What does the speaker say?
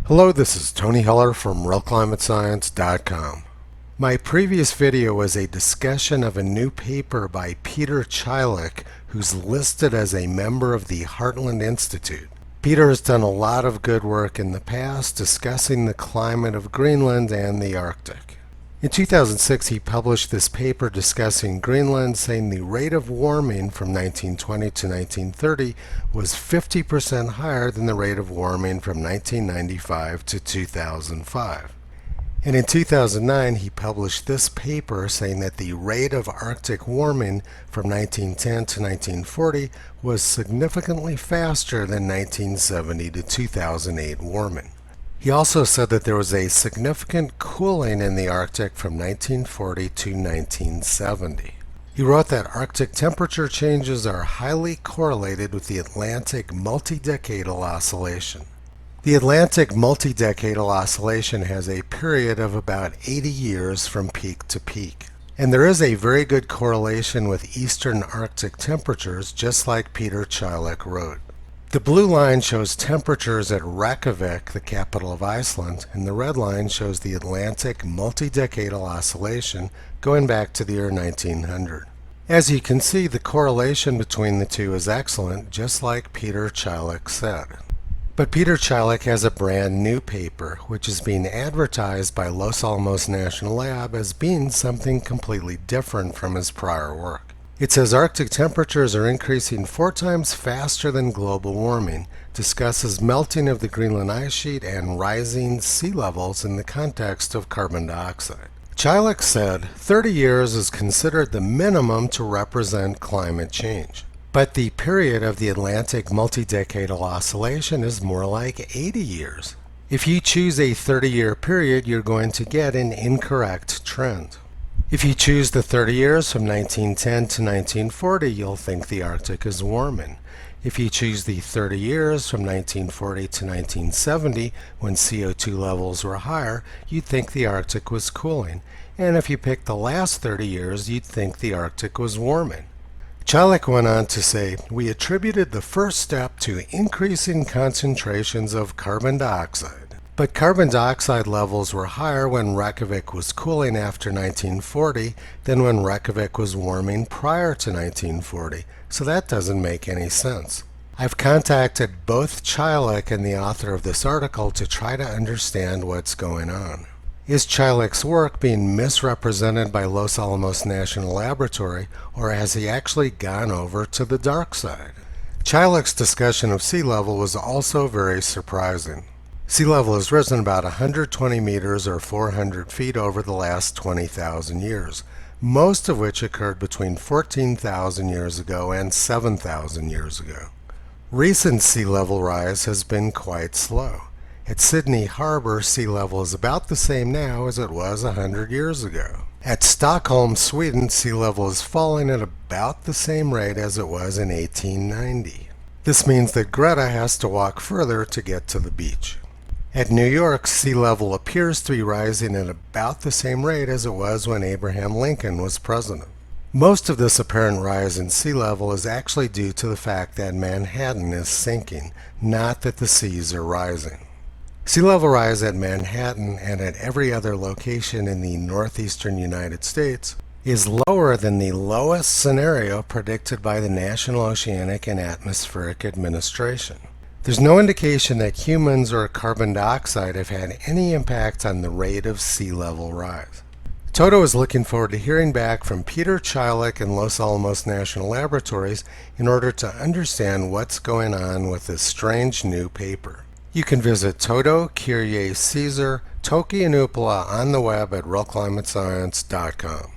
Hello, this is Tony Heller from RealClimateScience.com. My previous video was a discussion of a new paper by Peter Chilik, who's listed as a member of the Heartland Institute. Peter has done a lot of good work in the past discussing the climate of Greenland and the Arctic. In 2006, he published this paper discussing Greenland, saying the rate of warming from 1920 to 1930 was 50% higher than the rate of warming from 1995 to 2005. And in 2009, he published this paper saying that the rate of Arctic warming from 1910 to 1940 was significantly faster than 1970 to 2008 warming. He also said that there was a significant cooling in the Arctic from 1940 to 1970. He wrote that Arctic temperature changes are highly correlated with the Atlantic multi-decadal oscillation. The Atlantic multi-decadal oscillation has a period of about 80 years from peak to peak. And there is a very good correlation with eastern Arctic temperatures, just like Peter Chilik wrote. The blue line shows temperatures at Reykjavik, the capital of Iceland, and the red line shows the Atlantic multi-decadal oscillation going back to the year 1900. As you can see, the correlation between the two is excellent, just like Peter Chilik said. But Peter Chilik has a brand new paper, which is being advertised by Los Alamos National Lab as being something completely different from his prior work. It says Arctic temperatures are increasing 4 times faster than global warming, discusses melting of the Greenland ice sheet and rising sea levels in the context of carbon dioxide. Chilik said 30 years is considered the minimum to represent climate change. But the period of the Atlantic multi-decadal oscillation is more like 80 years. If you choose a 30-year period, you're going to get an incorrect trend. If you choose the 30 years from 1910 to 1940, you'll think the Arctic is warming. If you choose the 30 years from 1940 to 1970, when CO2 levels were higher, you'd think the Arctic was cooling. And if you pick the last 30 years, you'd think the Arctic was warming. Chilik went on to say, we attributed the first step to increasing concentrations of carbon dioxide. But carbon dioxide levels were higher when Reykjavik was cooling after 1940 than when Reykjavik was warming prior to 1940, so that doesn't make any sense. I've contacted both Chilik and the author of this article to try to understand what's going on. Is Chilik's work being misrepresented by Los Alamos National Laboratory, or has he actually gone over to the dark side? Chilik's discussion of sea level was also very surprising. Sea level has risen about 120 meters or 400 feet over the last 20,000 years, most of which occurred between 14,000 years ago and 7,000 years ago. Recent sea level rise has been quite slow. At Sydney Harbor, sea level is about the same now as it was 100 years ago. At Stockholm, Sweden, sea level is falling at about the same rate as it was in 1890. This means that Greta has to walk further to get to the beach. At New York, sea level appears to be rising at about the same rate as it was when Abraham Lincoln was president. Most of this apparent rise in sea level is actually due to the fact that Manhattan is sinking, not that the seas are rising. Sea level rise at Manhattan and at every other location in the northeastern United States is lower than the lowest scenario predicted by the National Oceanic and Atmospheric Administration. There's no indication that humans or carbon dioxide have had any impact on the rate of sea level rise. Toto is looking forward to hearing back from Peter Chilik and Los Alamos National Laboratories in order to understand what's going on with this strange new paper. You can visit Toto, Kyrie, Caesar, Toki, and Upala on the web at RealClimateScience.com.